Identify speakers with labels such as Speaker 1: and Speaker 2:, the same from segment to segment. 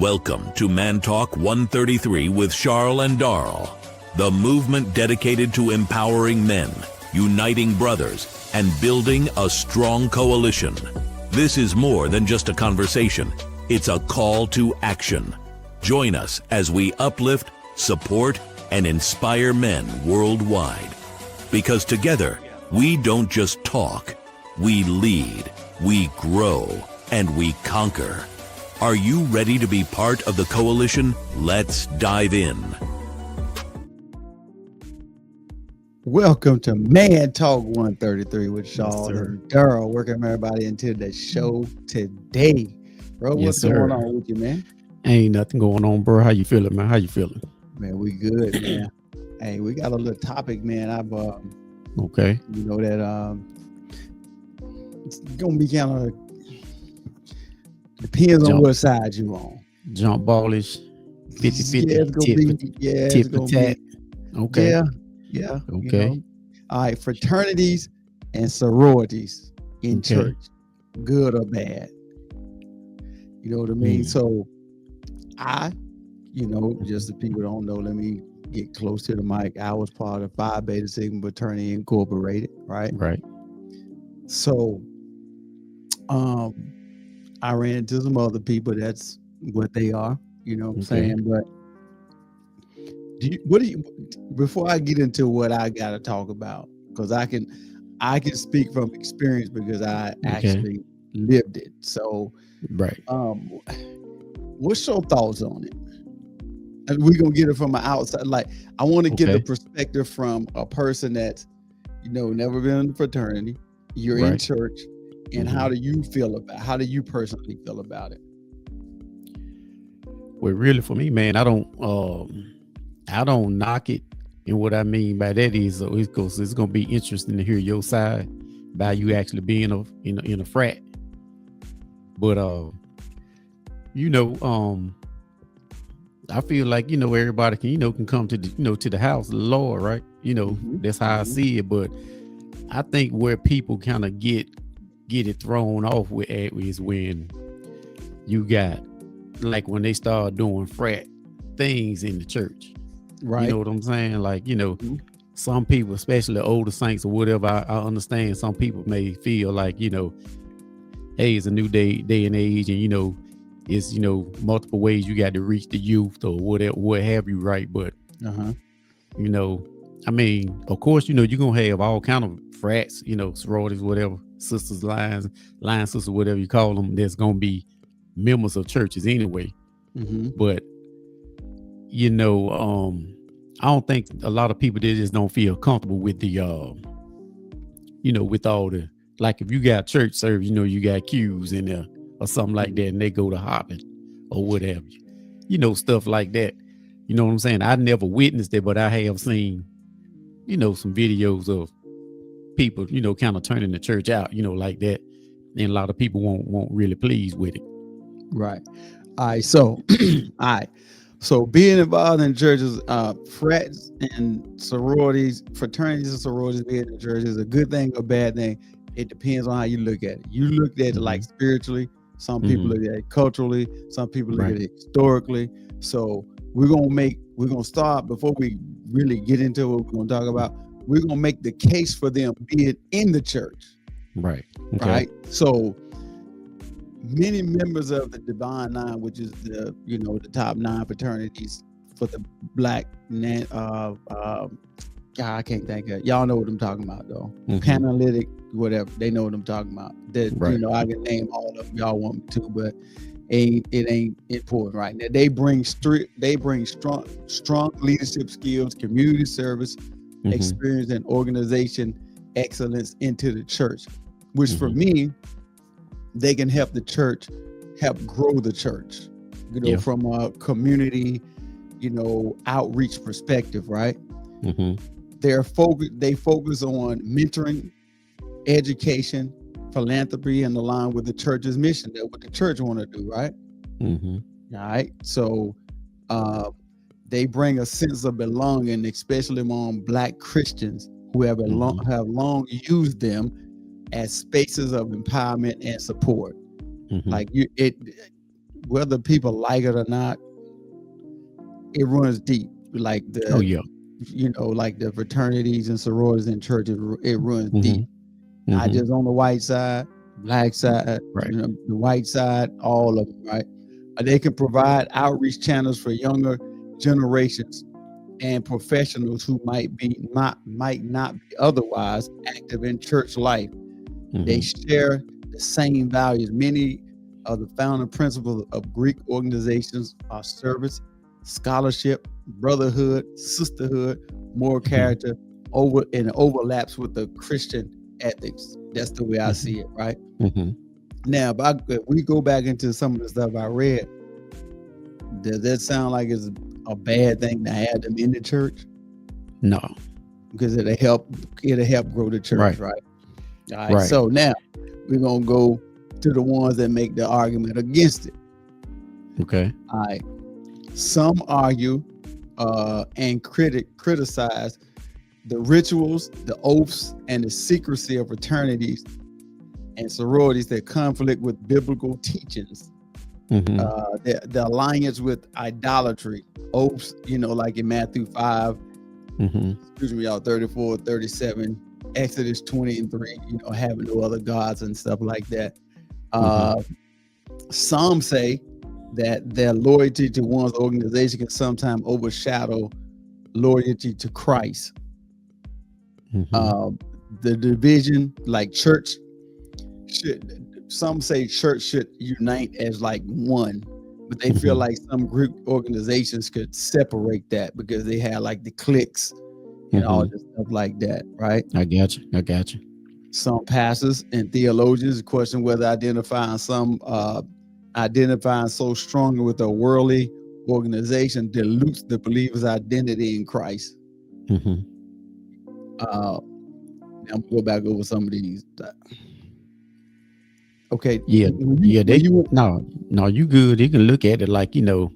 Speaker 1: Welcome to Man Talk 133 with Charles and Darl, the movement dedicated to empowering men, uniting brothers, and building a strong coalition. This is more than just a conversation. It's a call to action. Join us as we uplift, support, and inspire men worldwide. Because together, we don't just talk, we lead, we grow, and we conquer. Are you ready to be part of the coalition? Let's dive in.
Speaker 2: Welcome to Man Talk 133 with Shaw
Speaker 3: Yes,
Speaker 2: and Darryl. Welcome everybody into the show today. Bro, what's going on with you, man?
Speaker 3: Ain't nothing going on, bro. How you feeling, man? How you feeling?
Speaker 2: Man, we good, man. Hey, we got a little topic, man. I've
Speaker 3: Okay.
Speaker 2: you know that it's gonna be kind of depends on what side you on.
Speaker 3: Jump ballish, 50-50,
Speaker 2: Yeah, it's gonna be
Speaker 3: tip for tat. Okay.
Speaker 2: Yeah.
Speaker 3: Okay.
Speaker 2: You know? All right, fraternities and sororities in
Speaker 3: Okay.
Speaker 2: church, good or bad. You know what I mean? So just the people don't know, let me get close to the mic. I was part of Phi Beta Sigma Fraternity Incorporated, right?
Speaker 3: Right.
Speaker 2: So I ran into some other people, that's what they are, you know what I'm saying? But before I get into what I gotta talk about, because I can speak from experience because I actually lived it. So
Speaker 3: Right.
Speaker 2: what's your thoughts on it? And we're gonna get it from an outside. Like, I want to get the perspective from a person that's, never been in a fraternity. You're in church, and how do you personally feel about it?
Speaker 3: Well, really, for me, man, I don't knock it. And what I mean by that is, because it's gonna be interesting to hear your side by you actually being in a frat. But I feel like everybody can come to the to the house of the Lord, right? That's how I see it. But I think where people kind of get it thrown off with is when you got, like, when they start doing frat things in the church, right? You know what I'm saying? Like, some people, especially older saints or whatever, I understand some people may feel like, hey, it's a new day and age, and it's multiple ways you got to reach the youth or whatever, what have you, right? But I mean, of course, you're gonna have all kind of frats, sororities, whatever, sisters, line sisters, whatever you call them, there's gonna be members of churches anyway. But I don't think a lot of people, they just don't feel comfortable with the with all the, like, if you got church service, you got cues in there or something like that, and they go to hopping or whatever, stuff like that. You know what I'm saying? I never witnessed it, but I have seen, some videos of people, kind of turning the church out, like that. And a lot of people won't really pleased with it.
Speaker 2: Right. All right. So, So being involved in churches, frats and sororities, fraternities and sororities, being in church is a good thing or a bad thing. It depends on how you look at it. You look at it like spiritually. Some people look at it culturally. Some people look at it historically. So we're gonna start, before we really get into what we're gonna talk about. We're gonna make the case for them being in the church.
Speaker 3: Right.
Speaker 2: Right. So many members of the Divine Nine, which is the top 9 fraternities for the black, I can't think of it. Y'all know what I'm talking about though. Panhellenic, whatever, they know what I'm talking about. That I can name all of them. Y'all want me to, but it ain't important right now. They bring strong leadership skills, community service, experience, and organization excellence into the church, which for me, they can help the church, help grow the church, from a community, outreach perspective, right? They focus on mentoring, education, philanthropy, and align with the church's mission. That's what the church want to do, right? All right. So they bring a sense of belonging, especially among Black Christians who have long used them as spaces of empowerment and support. Like whether people like it or not, it runs deep. Like
Speaker 3: Oh yeah.
Speaker 2: like the fraternities and sororities in church, it runs deep.
Speaker 3: Mm-hmm.
Speaker 2: Not just on the white side, black side,
Speaker 3: Right.
Speaker 2: the white side, all of them, right? They can provide outreach channels for younger generations and professionals who might not be otherwise active in church life. They share the same values. Many of the founding principles of Greek organizations are service, scholarship, brotherhood, sisterhood, moral character, overlaps with the Christian ethics. That's the way I see it, right? Now, if we go back into some of the stuff I read, does that sound like it's a bad thing to have them in the church?
Speaker 3: No,
Speaker 2: because it'll help grow the church, right? All right.
Speaker 3: Right.
Speaker 2: So now we're gonna go to the ones that make the argument against it.
Speaker 3: Okay.
Speaker 2: All right. Some argue and criticize the rituals, the oaths, and the secrecy of fraternities and sororities that conflict with biblical teachings. The alliance with idolatry, oaths, like in Matthew 5, excuse me, 34, 37, Exodus 20 and 3, having no other gods and stuff like that. Some say that their loyalty to one's organization can sometimes overshadow loyalty to Christ. The division, like church some say church should unite as like one, but they feel like some group organizations could separate that because they have like the cliques and all this stuff like that, right?
Speaker 3: I got you.
Speaker 2: Some pastors and theologians question whether identifying so strongly with a worldly organization dilutes the believer's identity in Christ. I'm gonna go back over some of these. Okay.
Speaker 3: Yeah. You good. You can look at it like, I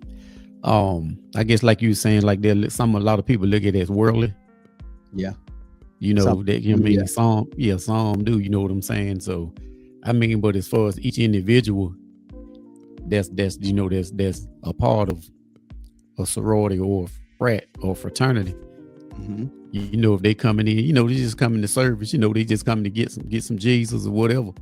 Speaker 3: guess like you were saying, like a lot of people look at it as worldly.
Speaker 2: Yeah.
Speaker 3: Some do, you know what I'm saying? So, but as far as each individual that's a part of a sorority or a frat or fraternity, if they coming in, they just coming to service, they just coming to get some Jesus or whatever.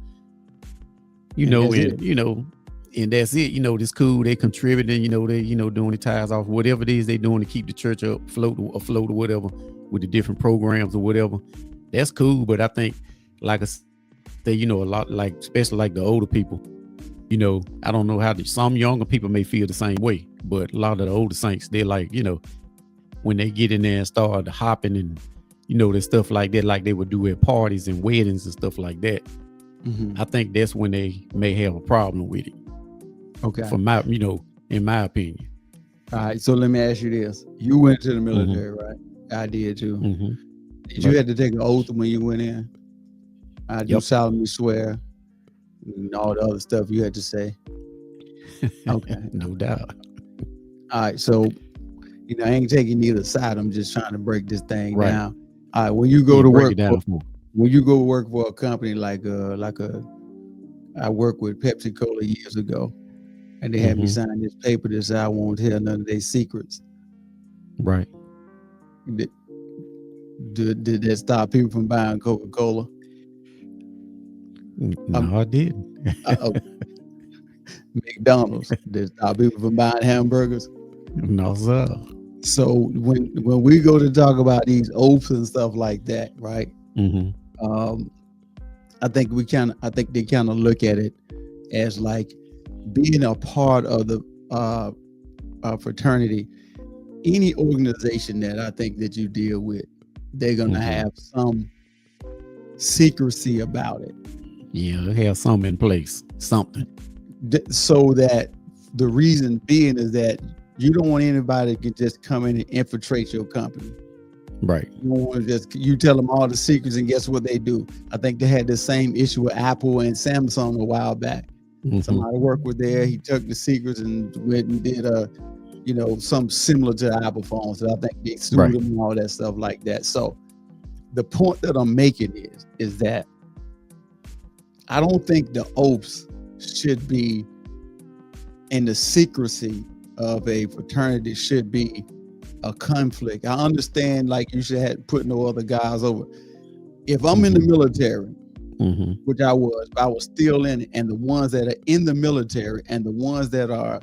Speaker 3: And that's it. This cool. They contributing. They doing the tithes off, whatever it is they doing to keep the church afloat or whatever, with the different programs or whatever. That's cool. But I think, like I said, a lot, like especially like the older people. I don't know how some younger people may feel the same way, but a lot of the older saints, they're like, when they get in there and start hopping and there's stuff like that, like they would do at parties and weddings and stuff like that. I think that's when they may have a problem with it. Okay. In my opinion.
Speaker 2: All right. So let me ask you this. You went to the military, right? I did too. Did you have to take an oath when you went in? I do solemnly swear and all the other stuff you had to say. Okay.
Speaker 3: No doubt.
Speaker 2: All right. So, I ain't taking either side. I'm just trying to break this thing down. All right. When you go to work, when you go work for a company I worked with Pepsi Cola years ago, and they had me sign this paper that said I won't tell none of their secrets.
Speaker 3: Right.
Speaker 2: Did that stop people from buying Coca-Cola?
Speaker 3: No, I didn't.
Speaker 2: McDonald's did stop people from buying hamburgers?
Speaker 3: No, sir.
Speaker 2: So when we go to talk about these oaths and stuff like that, right? I think they kind of look at it as like being a part of the fraternity. Any organization that I think that you deal with, they're gonna have some secrecy about it.
Speaker 3: Yeah, they have something in place, something.
Speaker 2: So that the reason being is that you don't want anybody to just come in and infiltrate your company.
Speaker 3: Right.
Speaker 2: You want to you tell them all the secrets, and guess what they do? I think they had the same issue with Apple and Samsung a while back. Somebody worked with there. He took the secrets and went and did something similar to the Apple phone. So I think they sued him and all that stuff like that. So the point that I'm making is that I don't think the oaths should be and the secrecy of a fraternity should be a conflict. I understand, like, you should have put no other guys over. If I'm in the military, which I was, but I was still in it, and the ones that are in the military and the ones that are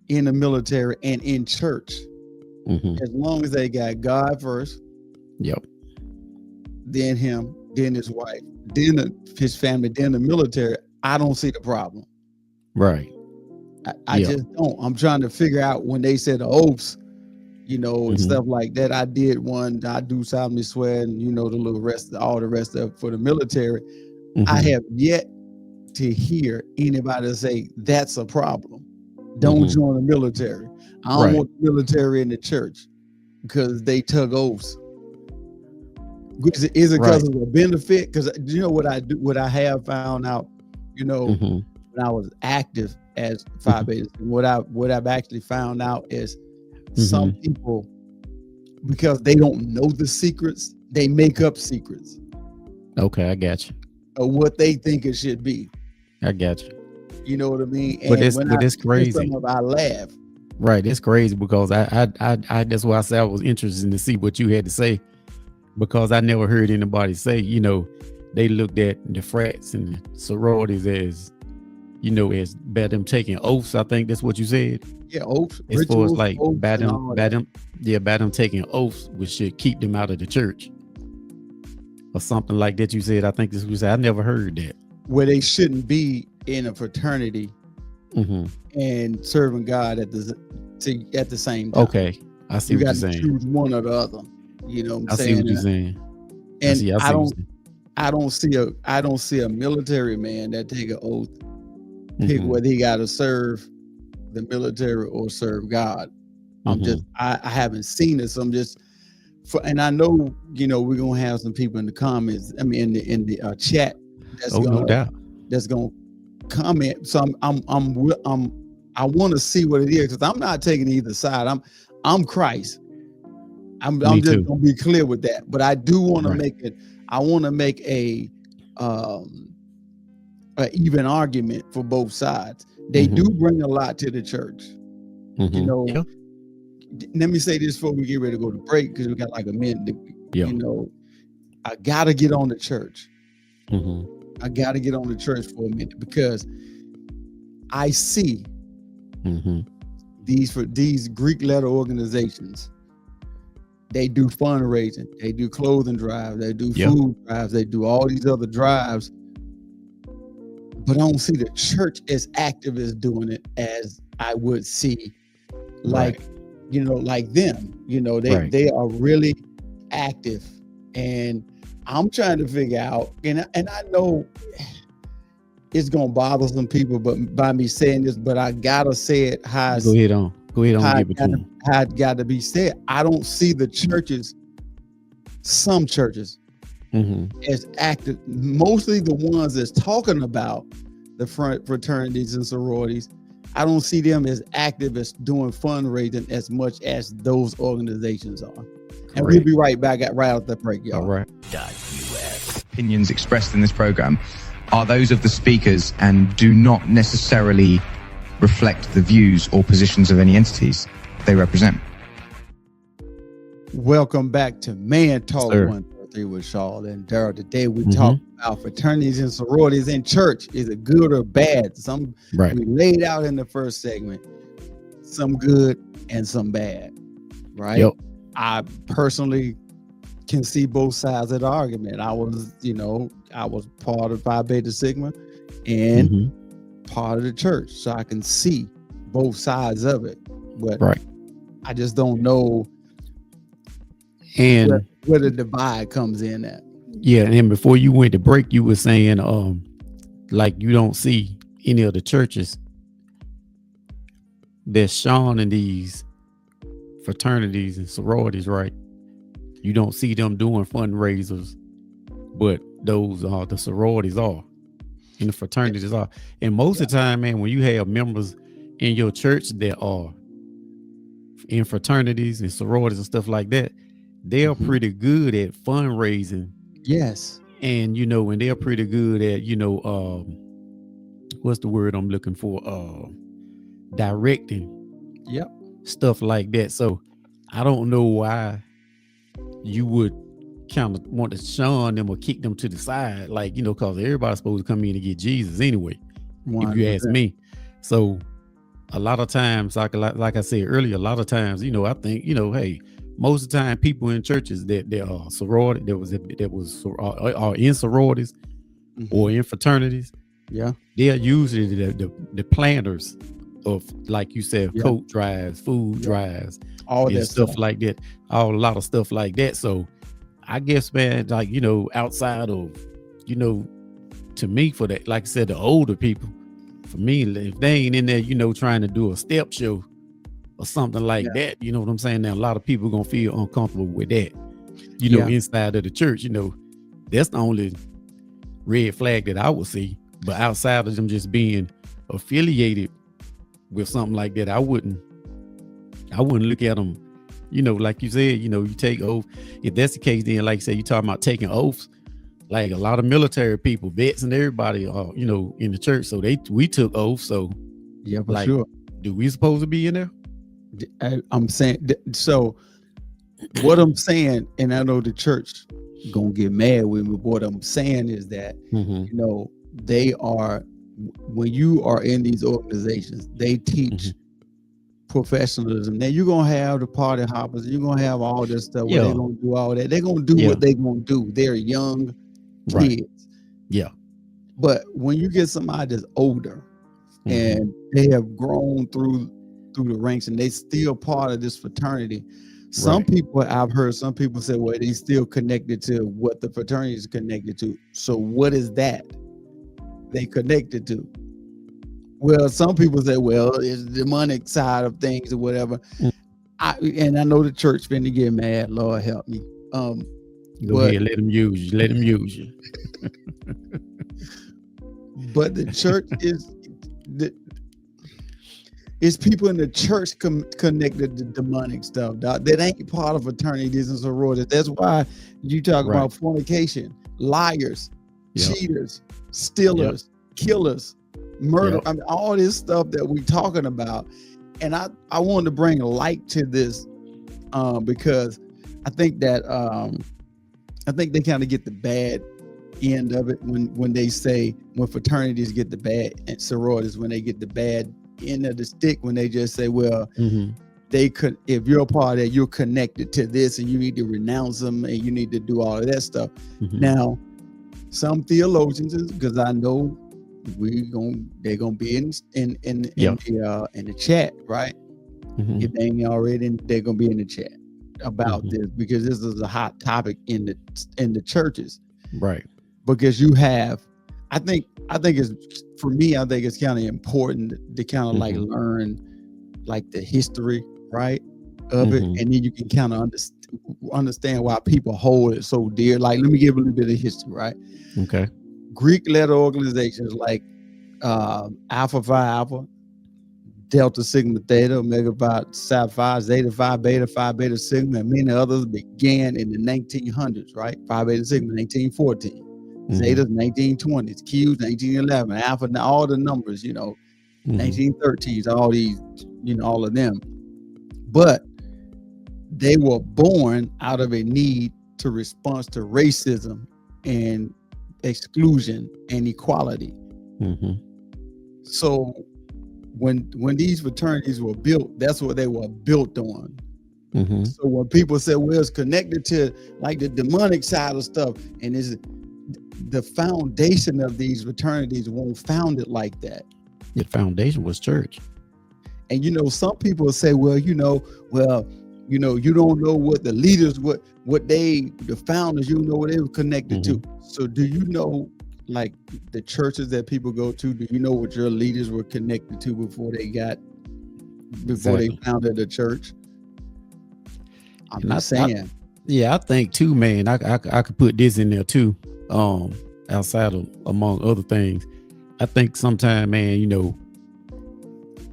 Speaker 2: in the military and in church, as long as they got God first, then him, then his wife, then his family, then the military, I don't see the problem.
Speaker 3: Right.
Speaker 2: I just don't. I'm trying to figure out when they said the oaths, you know, and stuff like that. I did one. I do solemnly swear, and you know, the little rest, all the rest of for the military. I have yet to hear anybody say that's a problem. Don't join the military. I don't want the military in the church because they took oaths. Is it because of a benefit? Because you know what I do, what I have found out, you know, when I was active as Phi Beta, what I've actually found out is some people, because they don't know the secrets, they make up secrets.
Speaker 3: Okay, I got you.
Speaker 2: Of what they think it should be.
Speaker 3: I got you.
Speaker 2: You know what I mean?
Speaker 3: And but it's crazy.
Speaker 2: I laugh.
Speaker 3: Right, it's crazy because I that's why I said I was interested to see what you had to say, because I never heard anybody say, you know, they looked at the frats and the sororities as, you know, as by them taking oaths. I think that's what you said.
Speaker 2: Yeah, oaths.
Speaker 3: As far as like by them taking oaths, which should keep them out of the church or something like that. You said, I think this was, I never heard that.
Speaker 2: Where they shouldn't be in a fraternity and serving God at the same time. Okay,
Speaker 3: I see what you're saying.
Speaker 2: You got to choose one or the other. You know what I'm saying?
Speaker 3: I see what you're saying.
Speaker 2: And I don't see a military man that take an oath, pick whether he got to serve the military or serve God. I haven't seen it. So I'm just, and I know, you know, we're gonna have some people in the comments. I mean, in the chat.
Speaker 3: No doubt.
Speaker 2: That's gonna comment. So I want to see what it is, because I'm not taking either side. I'm Christ. I'm just gonna be clear with that. But I do want to make it. I want to make a even argument for both sides. They do bring a lot to the church. You know. Yeah. Let me say this before we get ready to go to break, because we got like a minute. You know, I gotta get on the church. I gotta get on the church for a minute, because I see these Greek letter organizations. They do fundraising, they do clothing drives, they do food drives, they do all these other drives. But I don't see the church as active as doing it as I would see, like, you know, like them. You know, they are really active. And I'm trying to figure out, and I know it's gonna bother some people, but by me saying this, but I gotta say it how
Speaker 3: go ahead on
Speaker 2: how it gotta be said. I don't see the churches, some churches, as active. Mostly the ones that's talking about the fraternities and sororities, I don't see them as active as doing fundraising as much as those organizations are. And we'll be right back right out the break, y'all.
Speaker 3: All right.
Speaker 4: Opinions expressed in this program are those of the speakers and do not necessarily reflect the views or positions of any entities they represent.
Speaker 2: Welcome back to Man Talk 133 with Shaw and Daryl. Today we talk about fraternities and sororities in church. Is it good or bad? Some we laid out in the first segment, some good and some bad, right?
Speaker 3: Yep.
Speaker 2: I personally can see both sides of the argument. I was part of Phi Beta Sigma and part of the church, so I can see both sides of it. But I just don't know where the divide comes in at.
Speaker 3: Yeah, and before you went to break, you were saying like you don't see any of the churches that's shown in these fraternities and sororities, right? You don't see them doing fundraisers, but those are the sororities are, and the fraternities are. And most of the time, man, when you have members in your church that are in fraternities and sororities and stuff like that, they're pretty good at fundraising.
Speaker 2: Yes.
Speaker 3: And, you know, and they're pretty good at, you know, what's the word I'm looking for? directing
Speaker 2: Yep.
Speaker 3: stuff like that. So I don't know why you would kind of want to shun them or kick them to the side, like, because everybody's supposed to come in and get Jesus anyway, if you ask
Speaker 2: 100%.
Speaker 3: me. So a lot of times, like I said earlier, a lot of times, I think, hey, most of the time people in churches that are sorority, are in sororities or in fraternities,
Speaker 2: Yeah.
Speaker 3: they're usually the planners of, like you said,
Speaker 2: Yeah.
Speaker 3: coat drives, food drives,
Speaker 2: All
Speaker 3: and
Speaker 2: that
Speaker 3: stuff like that. A lot of stuff like that. So I guess, man, like, outside of, to me, for that, like I said, the older people, for me, if they ain't in there, trying to do a step show or something like that, you know what I'm saying? Now, a lot of people gonna feel uncomfortable with that, inside of the church. That's the only red flag that I would see. But outside of them just being affiliated with something like that, I wouldn't look at them, like you said, you take oath. If that's the case, then like you said, you talking about taking oaths. Like a lot of military people, vets and everybody are, in the church. So we took oaths. So
Speaker 2: yeah, for
Speaker 3: like,
Speaker 2: sure.
Speaker 3: do we supposed to be in there?
Speaker 2: I'm saying, so what I'm saying, and I know the church gonna get mad with me, but what I'm saying is that, they are, when you are in these organizations, they teach professionalism. Now you're gonna have the party hoppers, you're gonna have all this stuff where they're gonna do all that. They're gonna do what they're gonna do. They're young kids.
Speaker 3: Yeah.
Speaker 2: But when you get somebody that's older and they have grown through the ranks and they still part of this fraternity, some people, I've heard some people say, well, they still connected to what the fraternity is connected to. So what is that they connected to? Well, some people say, well, it's the demonic side of things or whatever. And I know the church finna get mad. Lord help me.
Speaker 3: Go ahead, let them use you. Let them use you.
Speaker 2: But the church is people in the church connected to demonic stuff. That ain't part of fraternities and sororities. That's why you talk about fornication, liars, cheaters, stealers, killers, murder. I mean, all this stuff that we're talking about. And I wanted to bring light to this because I think that I think they kind of get the bad end of it when they say, when fraternities get the bad, and sororities when they get the bad end of the stick, when they just say, well, they could, if you're a part of that, you're connected to this and you need to renounce them and you need to do all of that stuff. Now, some theologians, because I know they're gonna be in the chat, right? If they ain't already they're gonna be in the chat about this, because this is a hot topic in the churches,
Speaker 3: right?
Speaker 2: Because you have, I think it's, for me, I think it's kind of important to kind of like learn like the history, right, of it, and then you can kind of understand why people hold it so dear. Like, let me give a little bit of history, right?
Speaker 3: Okay.
Speaker 2: Greek letter organizations like Alpha Phi Alpha, Delta Sigma Theta, Omega Phi Psi Phi, Zeta Phi Beta, Phi Beta Sigma, and many others began in the 1900s, right? Phi Beta Sigma 1914, Zeta's 1920s, Q's 1911, Alpha, all the numbers, 1913s, all these, all of them. But they were born out of a need to respond to racism and exclusion and equality. So when these fraternities were built, that's what they were built on. So when people say, well, it's connected to like the demonic side of stuff, and is the foundation of these fraternities won't found it like that.
Speaker 3: The foundation was church.
Speaker 2: And some people say, well, you don't know what the leaders, the founders, what they were connected to. So do you know, like, the churches that people go to, do you know what your leaders were connected to before they founded a church? I'm not saying.
Speaker 3: I think too, man, I could put this in there too. Outside of, among other things, I think sometimes, man,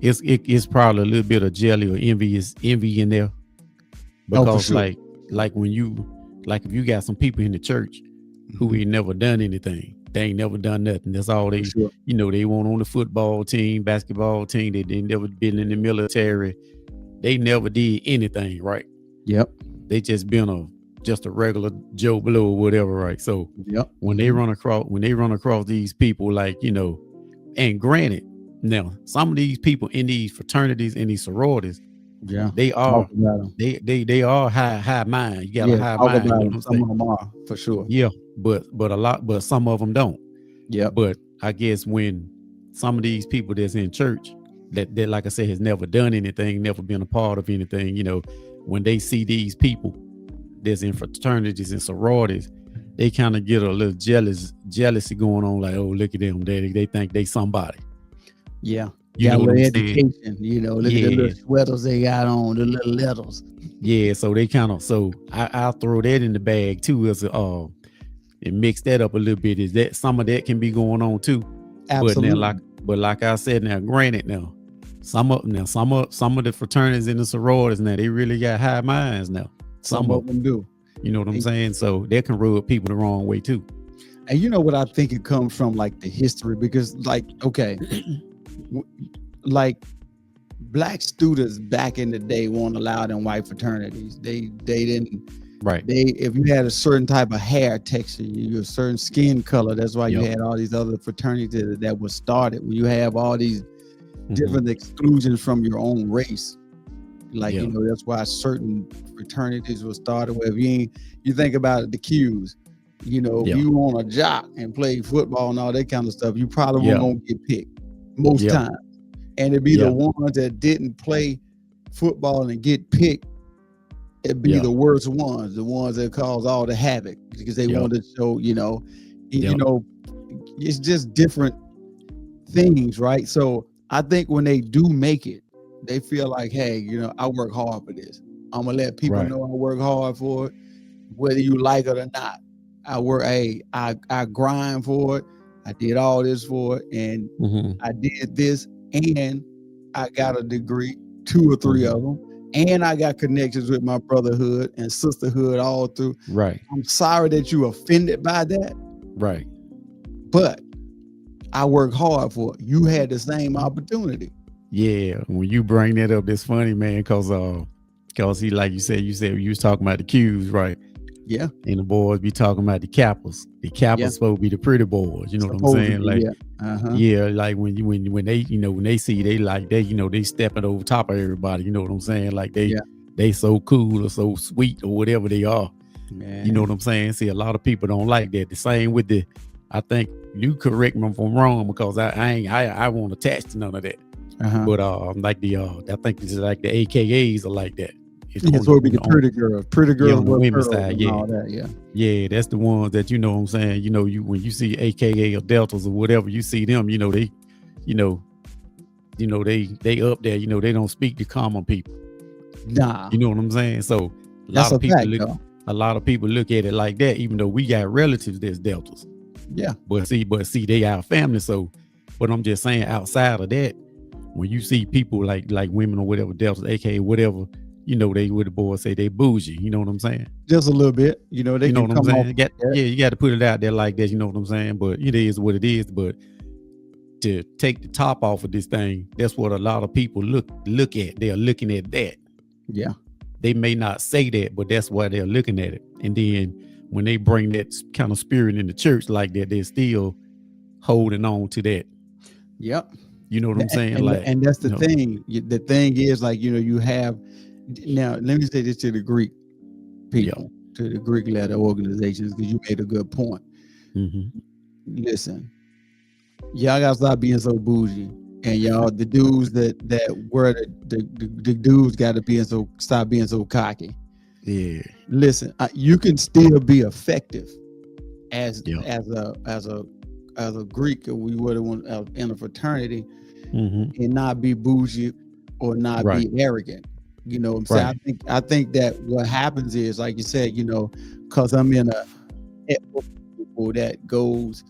Speaker 3: it's probably a little bit of jelly or envy in there, because like when you, like, if you got some people in the church who ain't never done anything, they ain't never done nothing. That's all they,
Speaker 2: Sure.
Speaker 3: they want on the football team, basketball team. They never been in the military. They never did anything, right?
Speaker 2: Yep.
Speaker 3: They just been just a regular Joe Blow or whatever, right? So
Speaker 2: Yep.
Speaker 3: when they run across these people, like, and granted, now some of these people in these fraternities and these sororities,
Speaker 2: Yeah.
Speaker 3: they are
Speaker 2: Talk about 'em.
Speaker 3: they are high mind. You got a high
Speaker 2: Talk
Speaker 3: mind,
Speaker 2: about
Speaker 3: you know
Speaker 2: them.
Speaker 3: what I'm
Speaker 2: Some
Speaker 3: saying?
Speaker 2: of them are for sure.
Speaker 3: Yeah, but some of them don't.
Speaker 2: Yep.
Speaker 3: But I guess when some of these people that's in church that like I said has never done anything, never been a part of anything, when they see these people that's in fraternities and sororities, they kind of get a little jealousy going on, like, oh, look at them, they think they somebody.
Speaker 2: Yeah.
Speaker 3: You
Speaker 2: Got
Speaker 3: know
Speaker 2: a
Speaker 3: what
Speaker 2: little
Speaker 3: I'm saying?
Speaker 2: education, look at the little sweaters they got on, the little letters.
Speaker 3: Yeah, so they kind of, so I'll throw that in the bag too, as and mix that up a little bit. Is that some of that can be going on too?
Speaker 2: Absolutely.
Speaker 3: But like I said, now granted, now some of the fraternities and the sororities, now they really got high minds now.
Speaker 2: Some of them do.
Speaker 3: You know what I'm saying? So that can rub people the wrong way too.
Speaker 2: And you know what I think it comes from, like the history, because like, okay, like black students back in the day weren't allowed in white fraternities. They didn't.
Speaker 3: Right.
Speaker 2: If you had a certain type of hair texture, you a certain skin color, that's why you had all these other fraternities that was started. When you have all these different exclusions from your own race, like that's why certain fraternities were started. Where if you think about it, the Qs, if you want a jock and play football and all that kind of stuff, you probably weren't gonna get picked most times. And it'd be the ones that didn't play football and get picked. It'd be the worst ones, the ones that cause all the havoc, because they wanted to show, it's just different things, right? So I think when they do make it, they feel like, hey, I work hard for this. I'm gonna let people know I work hard for it, whether you like it or not. I grind for it. I did all this for it, and I did this, and I got a degree, 2 or 3 of them. And I got connections with my brotherhood and sisterhood all through.
Speaker 3: Right.
Speaker 2: I'm sorry that you offended by that.
Speaker 3: Right.
Speaker 2: But I work hard for it. You had the same opportunity.
Speaker 3: Yeah. When you bring that up, it's funny, man, because he, like you said you was talking about the Qs, right?
Speaker 2: Yeah.
Speaker 3: And the boys be talking about the Kappas. The Kappas supposed to be the pretty boys. You know what I'm saying? Like, like when they see they stepping over top of everybody. You know what I'm saying? Like they so cool or so sweet or whatever they are. Man. You know what I'm saying? See, a lot of people don't like that. The same with I think you correct me if I'm wrong, because I won't attach to none of that. But like I think it's like the AKAs are like that.
Speaker 2: It's supposed to be the pretty girls
Speaker 3: on the women's side,
Speaker 2: all that,
Speaker 3: yeah, that's the ones that what I'm saying. When you see AKA or Deltas or whatever, you see them. They up there. They don't speak to common people.
Speaker 2: Nah,
Speaker 3: you know what I'm saying. So a lot of people look at it like that, even though we got relatives that's Deltas.
Speaker 2: Yeah,
Speaker 3: but see, they our family. So, but I'm just saying, outside of that, when you see people like women or whatever, Deltas, AKA whatever. They would the boys say they bougie. You know what I'm saying?
Speaker 2: Just a little bit. They
Speaker 3: you know
Speaker 2: can
Speaker 3: what I'm
Speaker 2: come
Speaker 3: saying?
Speaker 2: off.
Speaker 3: You got to put it out there like that. You know what I'm saying? But it is what it is. But to take the top off of this thing, that's what a lot of people look at. They're looking at that.
Speaker 2: Yeah.
Speaker 3: They may not say that, but that's why they're looking at it. And then when they bring that kind of spirit in the church like that, they're still holding on to that.
Speaker 2: Yep.
Speaker 3: You know what I'm saying?
Speaker 2: And that's the thing. The thing is, like, you have. Now, let me say this to the Greek people, to the Greek letter organizations, because you made a good point. Listen, y'all gotta stop being so bougie, and y'all, the dudes that were the dudes got to stop being so cocky. Yeah. Listen, you can still be effective as a Greek, or we would have in a fraternity, and not be bougie or not be arrogant. You know what I'm saying? I think that what happens is, like you said, because I'm in a network of people that goes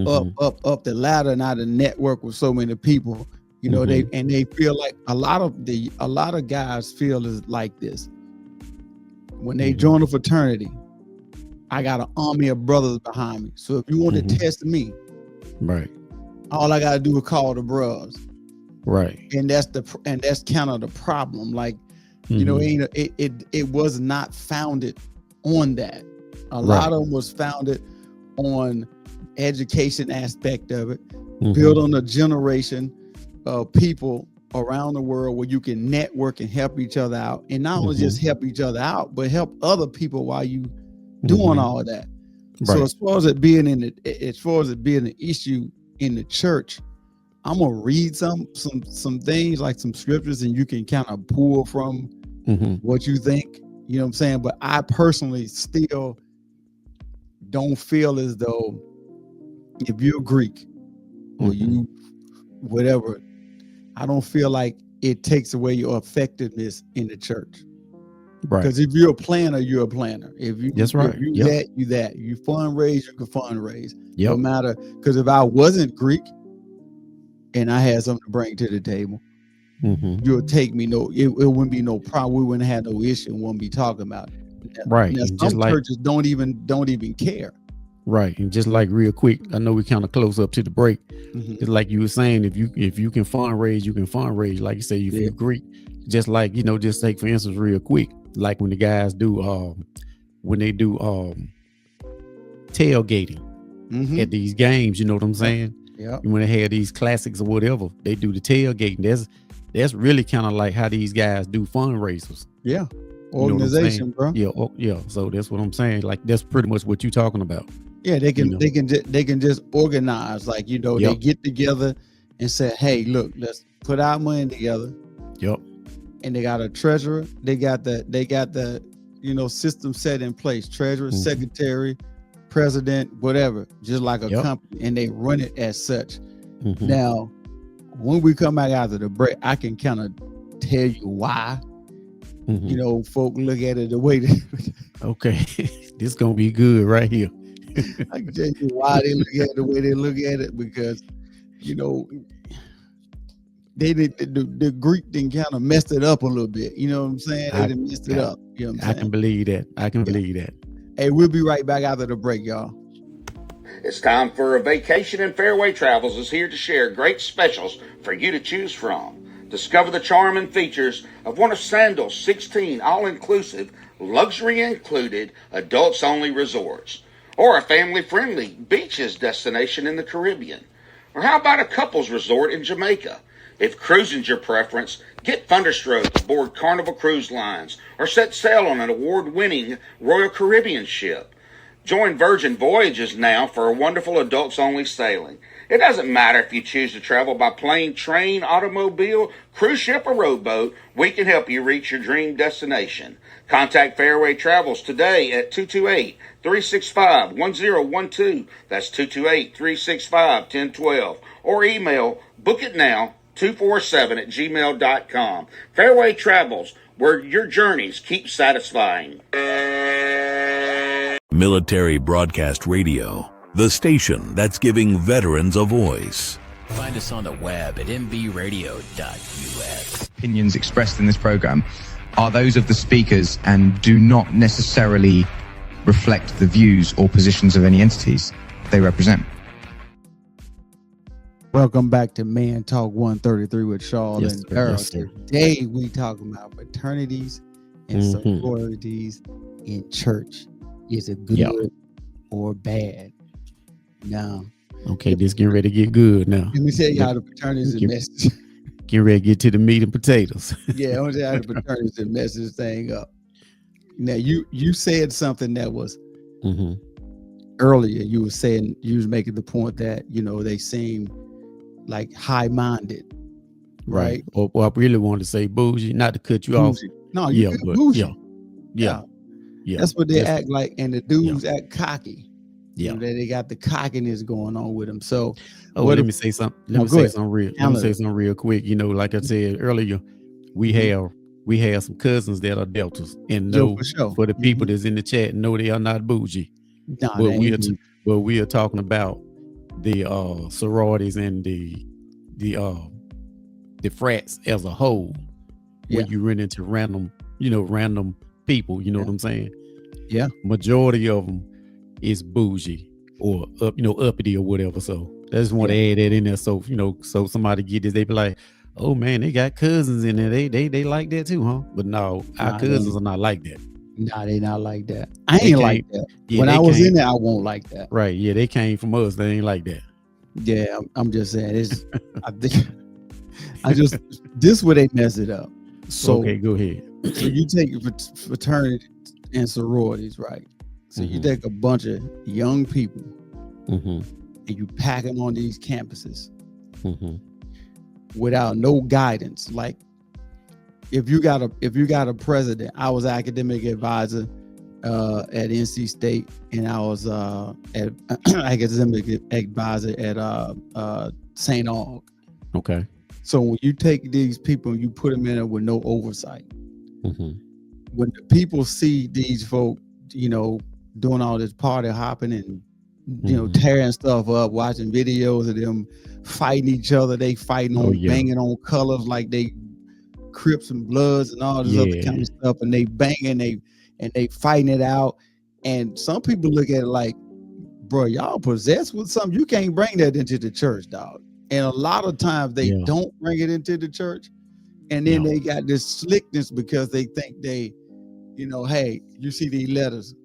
Speaker 2: up the ladder, and I network with so many people, they feel like a lot of guys feel is like this. When they join a fraternity, I got an army of brothers behind me. So if you want to test me,
Speaker 3: right,
Speaker 2: all I gotta do is call the bros.
Speaker 3: right,
Speaker 2: And that's kind of the problem. Like, you know, it was not founded on that. A lot of them was founded on education aspect of it, build on a generation of people around the world where you can network and help each other out, and not only just help each other out, but help other people while you doing all of that. So as far as it being an issue in the church, I'm gonna read some things, like some scriptures, and you can kind of pull from what you think. You know what I'm saying? But I personally still don't feel as though if you're Greek or you whatever, I don't feel like it takes away your effectiveness in the church. Right. Because if you're a planner, you're a planner. If you
Speaker 3: that's right.
Speaker 2: If you that, you that. You fundraise, you can fundraise.
Speaker 3: Yep.
Speaker 2: No matter, because if I wasn't Greek and I had something to bring to the table, you'll take me. It wouldn't be no problem. We wouldn't have no issue and wouldn't be talking about it.
Speaker 3: Right.
Speaker 2: Now,
Speaker 3: and
Speaker 2: some churches don't even care.
Speaker 3: Right. And just like real quick, I know we kind of close up to the break. It's like you were saying, if you can fundraise, you can fundraise. Like you say, if you're Greek, just like, just take for instance, real quick, like when the guys do tailgating at these games, you know what I'm saying? Yeah. When they have these classics or whatever, they do the tailgating. That's really kind of like how these guys do fundraisers.
Speaker 2: Yeah. Organization, bro.
Speaker 3: Yeah. So that's what I'm saying. Like that's pretty much what you're talking about.
Speaker 2: Yeah, they can just organize, like, they get together and say, hey, look, let's put our money together.
Speaker 3: Yep.
Speaker 2: And they got a treasurer, they got the system set in place, treasurer, secretary, president, whatever, just like a company, and they run it as such. Now, when we come back after the break, I can kind of tell you why. Folk look at it the way they
Speaker 3: okay. This gonna be good right here.
Speaker 2: I can tell you why they look at it the way they look at it, because the Greek thing kind of messed it up a little bit. You know what I'm saying? They done messed it up. You know what I'm saying?
Speaker 3: I can believe that. Believe that.
Speaker 2: Hey, we'll be right back after the break, y'all.
Speaker 5: It's time for a vacation, and Fairway Travels is here to share great specials for you to choose from. Discover the charm and features of one of Sandal's 16 all-inclusive, luxury-included, adults-only resorts, or a family-friendly beaches destination in the Caribbean. Or how about a couples resort in Jamaica? If cruising's your preference, get Thunderstroke aboard Carnival Cruise Lines or set sail on an award-winning Royal Caribbean ship. Join Virgin Voyages now for a wonderful adults-only sailing. It doesn't matter if you choose to travel by plane, train, automobile, cruise ship, or rowboat, we can help you reach your dream destination. Contact Fairway Travels today at 228-365-1012. That's 228-365-1012. Or email bookitnow247@gmail.com. Fairway Travels, where your journeys keep satisfying.
Speaker 1: Military Broadcast Radio, the station that's giving veterans a voice.
Speaker 6: Find us on the web at mbradio.us.
Speaker 4: Opinions expressed in this program are those of the speakers and do not necessarily reflect the views or positions of any entities they represent.
Speaker 2: Welcome back to Man Talk 133 with Shaw and Earl.
Speaker 3: Yes,
Speaker 2: Today we talking about fraternities and sororities in church. Is it good or bad? Now,
Speaker 3: okay, this getting ready to get good now.
Speaker 2: Let me tell you how the fraternities and message.
Speaker 3: Getting ready to get to the meat and potatoes.
Speaker 2: Yeah, I want to tell you how the fraternities and mess this thing up. Now, you said something that was earlier. You were making the point that they seem like high-minded, right?
Speaker 3: Or I really wanted to say bougie, not to cut you off.
Speaker 2: No, bougie.
Speaker 3: Yeah.
Speaker 2: That's what they act like, and the dudes act cocky.
Speaker 3: Yeah,
Speaker 2: they got the cockiness going on with them. So,
Speaker 3: let me say something. Let me say something real quick. Like I said earlier, we have some cousins that are deltas, and for the people that's in the chat, know they are not bougie. But we are talking about the sororities and the frats as a whole. When you run into random people, what I'm saying?
Speaker 2: Yeah.
Speaker 3: Majority of them is bougie or uppity or whatever. So I just want to add that in there. So, so somebody get this, they be like, oh man, they got cousins in there. They like that too, huh? But no, our cousins are not like that.
Speaker 2: Nah, they not like that. I ain't like that. Yeah, when I was in there, I won't like that.
Speaker 3: Right. Yeah, they came from us. They ain't like that.
Speaker 2: Yeah, I'm just saying. This where they mess it up. So
Speaker 3: okay, go ahead.
Speaker 2: So you take fraternities and sororities, right? So you take a bunch of young people and you pack them on these campuses without no guidance. Like if you got a president, I was academic advisor at NC State, and I was academic advisor at St. Aug.
Speaker 3: Okay.
Speaker 2: So when you take these people and you put them in there with no oversight, when the people see these folk, doing all this party hopping and tearing stuff up, watching videos of them fighting each other, they fighting on banging on colors like they Crips and Bloods and all this other kind of stuff, and they banging, they fighting it out, and some people look at it like, bro, y'all possessed with something. You can't bring that into the church, dog. And a lot of times they don't bring it into the church, and then they got this slickness because they think they, hey, you see these letters.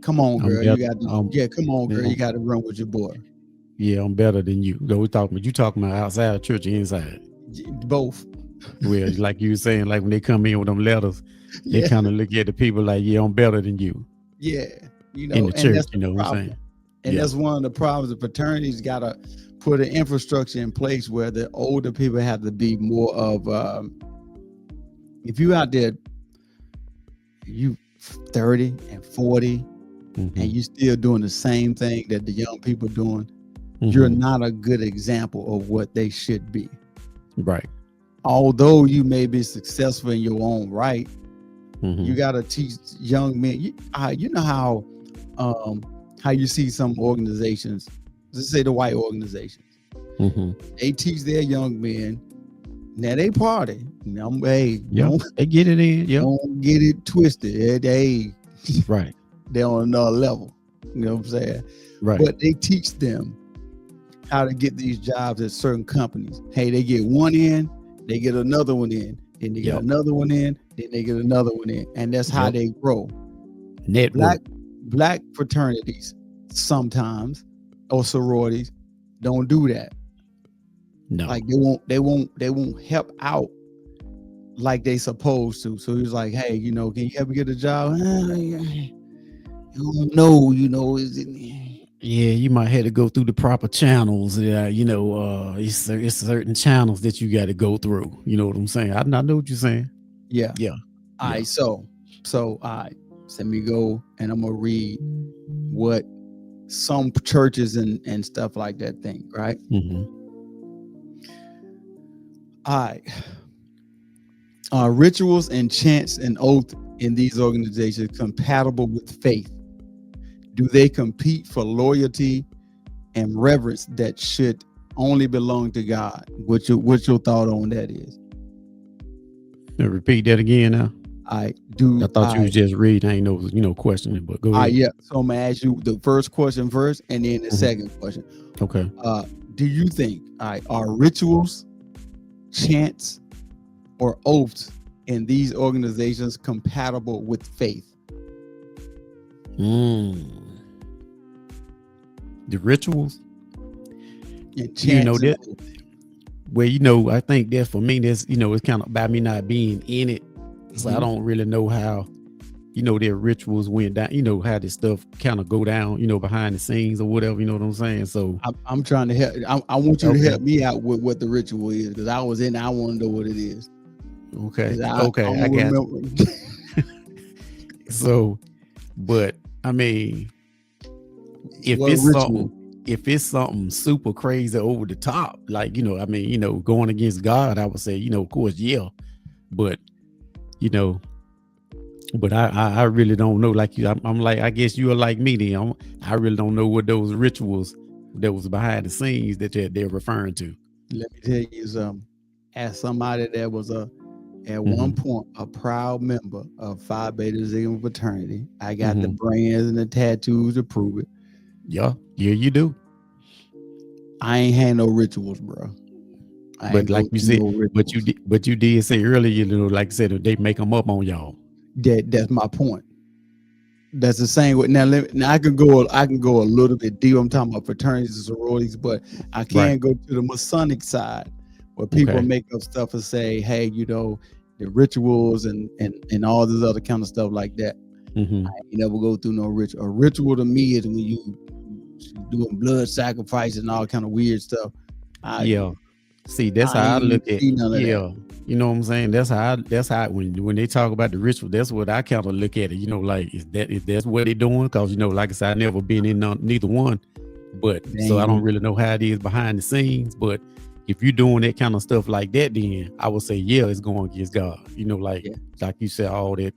Speaker 2: Come on, girl. You got to, come on, girl. You got to run with your boy.
Speaker 3: Yeah, I'm better than you. You talking about outside church or inside?
Speaker 2: Both.
Speaker 3: Well, like you were saying, like when they come in with them letters, they kind of look at the people like, yeah, I'm better than you.
Speaker 2: Yeah.
Speaker 3: In the church, you know what I'm saying?
Speaker 2: And that's one of the problems. The fraternities got to put an infrastructure in place where the older people have to be more of, if you out there, you 30 and 40, and you still doing the same thing that the young people doing, you're not a good example of what they should be.
Speaker 3: Right.
Speaker 2: Although you may be successful in your own right, you got to teach young men. You know how you see some organizations, let's say the white organizations, they teach their young men. Now they party. They
Speaker 3: get it in.
Speaker 2: Don't get it twisted.
Speaker 3: Right.
Speaker 2: They're on another level. You know what I'm saying?
Speaker 3: Right.
Speaker 2: But they teach them how to get these jobs at certain companies. Hey, they get one in, they get another one in, then they get another one in, then they get another one in, and that's how they grow.
Speaker 3: Network.
Speaker 2: Black fraternities sometimes, or sororities, don't do that.
Speaker 3: No,
Speaker 2: like they won't help out like they supposed to. So he's like, hey, can you help me get a job? I don't know, is it?
Speaker 3: Yeah, you might have to go through the proper channels. It's certain channels that you got to go through. You know what I'm saying? I know what you're saying.
Speaker 2: Yeah. All right. So all right. Let me go, and I'm gonna read what some churches and stuff like that think. Right. All right. Rituals and chants and oath in these organizations compatible with faith? Do they compete for loyalty and reverence that should only belong to God? What's your thought on that is?
Speaker 3: Repeat that again now.
Speaker 2: I
Speaker 3: thought you was just reading. I ain't no questioning, but go ahead.
Speaker 2: Yeah. So I'm gonna ask you the first question first, and then the second question.
Speaker 3: Okay.
Speaker 2: Do you think are rituals, chants, or oaths in these organizations compatible with faith?
Speaker 3: The rituals,
Speaker 2: and chants,
Speaker 3: that. Well, I think that for me, that's it's kind of about me not being in it, so I don't really know how, their rituals went down. How this stuff kind of go down, behind the scenes or whatever. You know what I'm saying? So
Speaker 2: I'm trying to help. I want you to help me out with what the ritual is, because I was in. I want to know what it is.
Speaker 3: Okay. I got you. So, but I mean, if it's something super crazy over the top, like, going against God, I would say, of course, yeah. But, but I really don't know. Like you, I'm like, I guess you are like me then. I really don't know what those rituals that was behind the scenes that they're referring to.
Speaker 2: Let me tell you something. As somebody that was a at one point a proud member of Phi Beta Sigma fraternity. I got the brands and the tattoos to prove it.
Speaker 3: Yeah, you do.
Speaker 2: I ain't had no rituals, bro.
Speaker 3: But like you said, but you did say earlier, you know, like I said, they make them up on y'all.
Speaker 2: That's my point. That's the same with now. I can go a little bit deep. I'm talking about fraternities and sororities, but I can't go to the Masonic side where people make up stuff and say, hey, you know, the rituals and all this other kind of stuff like that. I ain't never go through no ritual. A ritual to me is when you doing blood sacrifice and all kind of weird stuff.
Speaker 3: See, that's how I look at it. You know what I'm saying? That's how when they talk about the ritual, that's what I kind of look at it. You know, like is that's what they're doing? Because you know, like I said, I never been in neither one, but so I don't really know how it is behind the scenes. But if you're doing that kind of stuff like that, then I would say, it's going against God. You know, like you said, all that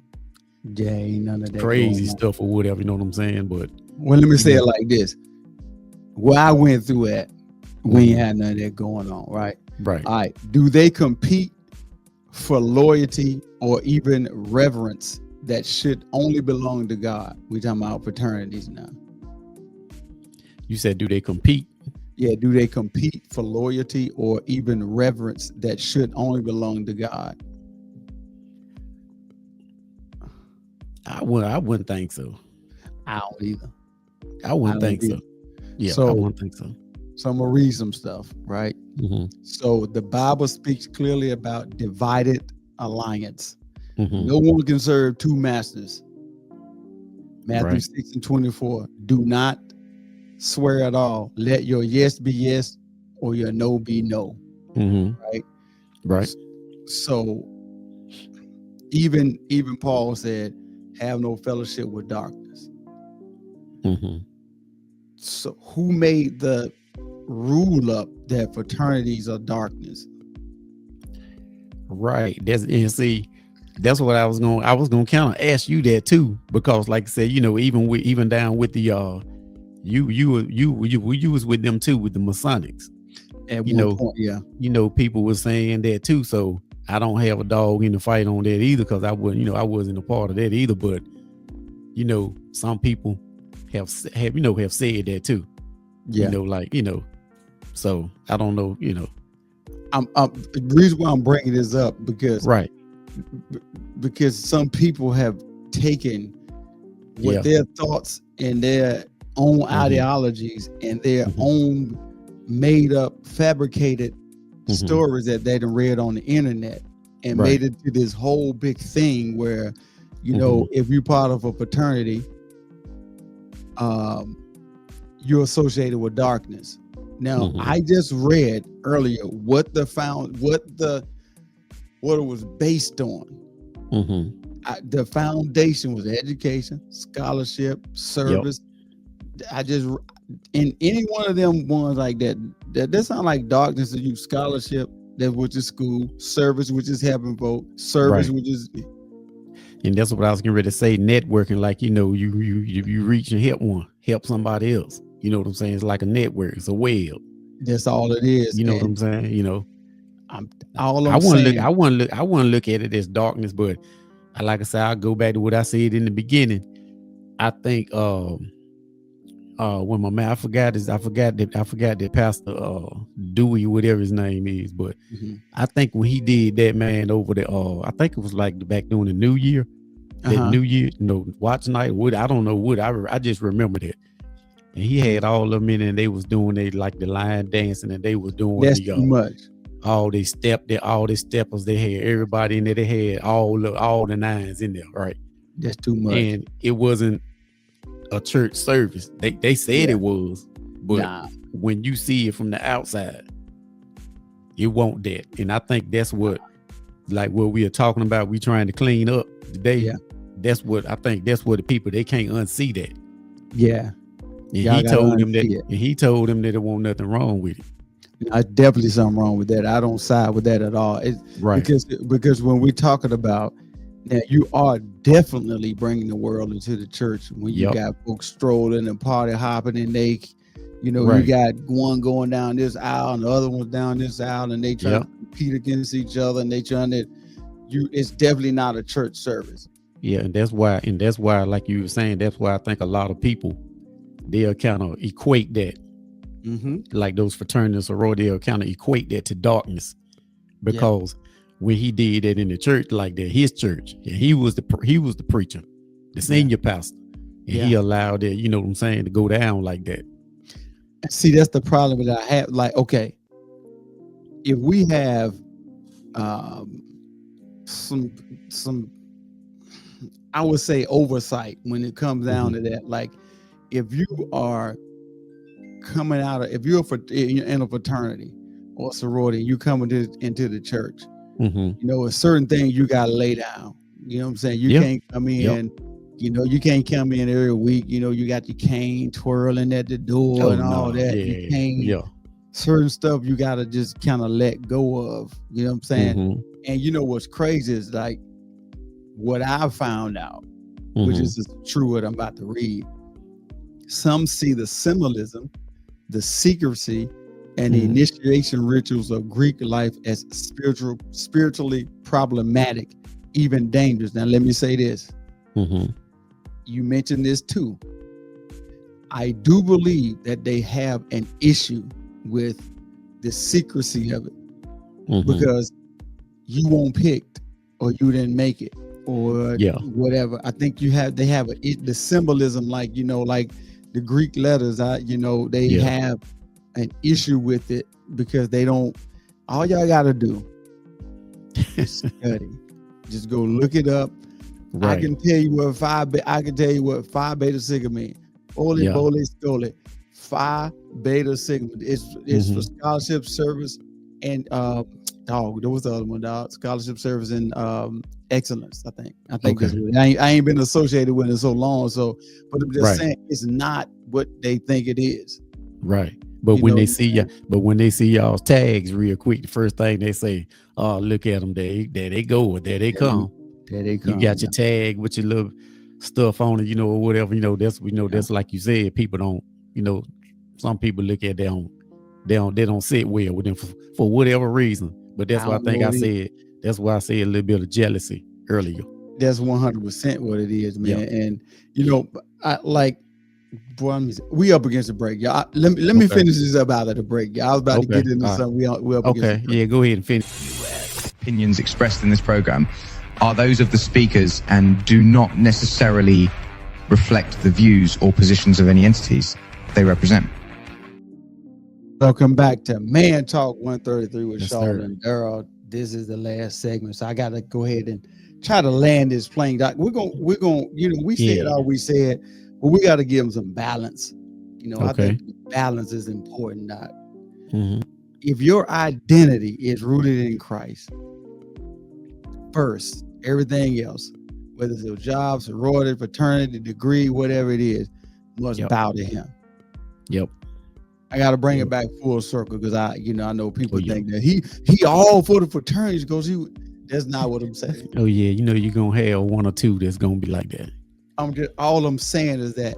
Speaker 2: ain't none of that
Speaker 3: crazy stuff or whatever. You know what I'm saying? But
Speaker 2: well, let me say it like this: where I went through at, we ain't had none of that going on, right?
Speaker 3: Right.
Speaker 2: All right. Do they compete for loyalty or even reverence that should only belong to God? We talking about fraternities now.
Speaker 3: You said, do they compete?
Speaker 2: Yeah, do they compete for loyalty or even reverence that should only belong to God?
Speaker 3: I wouldn't think so.
Speaker 2: I don't either.
Speaker 3: I wouldn't think so. Yeah,
Speaker 2: so,
Speaker 3: I wouldn't think so.
Speaker 2: So I'm gonna read some stuff, right? So the Bible speaks clearly about divided alliance. No one can serve two masters. Matthew 6:24. Do not swear at all. Let your yes be yes or your no be no. Right. So even Paul said, have no fellowship with darkness. So who made the rule up that fraternities are darkness?
Speaker 3: Right. That's what I was going to kind of ask you that too, because like I said, you know, even down with the you was with them too with the Masonics.
Speaker 2: At one point,
Speaker 3: you know, people were saying that too. So I don't have a dog in the fight on that either, because I wasn't a part of that either. But you know, some people have said that too. You know, like, you know, so I don't know, you know.
Speaker 2: The reason why I'm bringing this up because some people have taken what their thoughts and their own ideologies and their own made up, fabricated stories that they done read on the internet and made it to this whole big thing where, you know, if you're part of a fraternity, you're associated with darkness. Now, I just read earlier what it was based on. The foundation was education, scholarship, service. I just, in any one of them ones like that sound like darkness to you. Scholarship, that which is school. Service, which is helping folk. Service, which is,
Speaker 3: and that's what I was getting ready to say. Networking, like, you know, you reach and help somebody else. You know what I'm saying? It's like a network. It's a web.
Speaker 2: That's all it is.
Speaker 3: You know what I'm saying? You know,
Speaker 2: I wouldn't
Speaker 3: look at it as darkness, but like I said, I'll go back to what I said in the beginning. I think when my man, I forgot that Pastor Dewey, whatever his name is, but I think when he did that, man, over the I think it was like back during the New Year, New Year, you know, watch night. I don't know what I just remember that. And he had all of them in, and they was doing like the line dancing, and they was doing
Speaker 2: too much.
Speaker 3: All the steppers they had, everybody in there, they had all the nines in there, right?
Speaker 2: That's too much.
Speaker 3: And it wasn't a church service. They said it was, but when you see it from the outside, it won't that. And I think that's what we are talking about. We trying to clean up today.
Speaker 2: Yeah.
Speaker 3: That's what I think. That's what the people, they can't unsee that.
Speaker 2: Yeah.
Speaker 3: And he told him that there wasn't nothing wrong with it.
Speaker 2: There's definitely something wrong with that. I don't side with that at all. Because when we're talking about now, you are definitely bringing the world into the church when you got folks strolling and party hopping, and they, you know, you got one going down this aisle and the other one's down this aisle, and they trying to compete against each other, and they trying to it's definitely not a church service.
Speaker 3: Yeah, and that's why, like you were saying, that's why I think a lot of people, they'll kind of equate that, like those fraternities or they'll kind of equate that to darkness, because when he did that in the church like that, his church, and he was the preacher, the senior pastor, and he allowed that, you know what I'm saying, to go down like that.
Speaker 2: See, that's the problem that I have. Like, okay, if we have some I would say oversight when it comes down to that. Like, if you are coming out of, if you're in a fraternity or sorority, you coming into the church, you know, a certain thing you got to lay down. You know what I'm saying? You can't come in, you know, you can't come in every week. You know, you got your cane twirling at the door and all that. You can't, certain stuff you got to just kind of let go of. You know what I'm saying? And you know what's crazy is, like, what I found out, which is true what I'm about to read. Some see the symbolism, the secrecy, and the initiation rituals of Greek life as spiritually problematic, even dangerous. Now, let me say this. You mentioned this too. I do believe that they have an issue with the secrecy of it, because you weren't picked, or you didn't make it, or whatever. I think they have the symbolism, like, you know, like the Greek letters, you know, they have an issue with it, because they don't, all y'all got to do is study. Just go look it up. I can tell you what Phi Beta Sigma mean. Ole, Bole, Stole. Phi Beta Sigma. It's for scholarship, service, and there was the other one, dog. Scholarship, service, and excellence. I think that's what I ain't been associated with it so long. So, but I'm just saying, it's not what they think it is. Right.
Speaker 3: But when they see y'all's tags real quick, the first thing they say, "Oh, look at them! There they go! There they come!
Speaker 2: There they come!"
Speaker 3: You got your tag with your little stuff on it, you know, or whatever. You know, that's like you said. People don't, you know, some people look at they don't sit well with them for whatever reason. But that's why I think I said, that's why I said a little bit of jealousy earlier.
Speaker 2: That's 100% what it is, man. And you know, I like. Boy, we up against the break, y'all. Let me finish this up out of the break, y'all. I was about to get into something. We up against the break.
Speaker 3: Go ahead and finish.
Speaker 4: Opinions expressed in this program are those of the speakers and do not necessarily reflect the views or positions of any entities they represent.
Speaker 2: Welcome back to Man Talk 133 with Charlotte and Daryl. This is the last segment, so I got to go ahead and try to land this plane. Doc, we're going. You know, we said all we said. But we got to give them some balance. You know, I think balance is important, Doc. If your identity is rooted in Christ first, everything else, whether it's your job, sorority, fraternity, degree, whatever it is, must bow to him. I got to bring it back full circle, because I know people think that he all for the fraternities, because that's not what I'm saying.
Speaker 3: You know, you're going to have one or two that's going to be like that.
Speaker 2: All I'm saying is that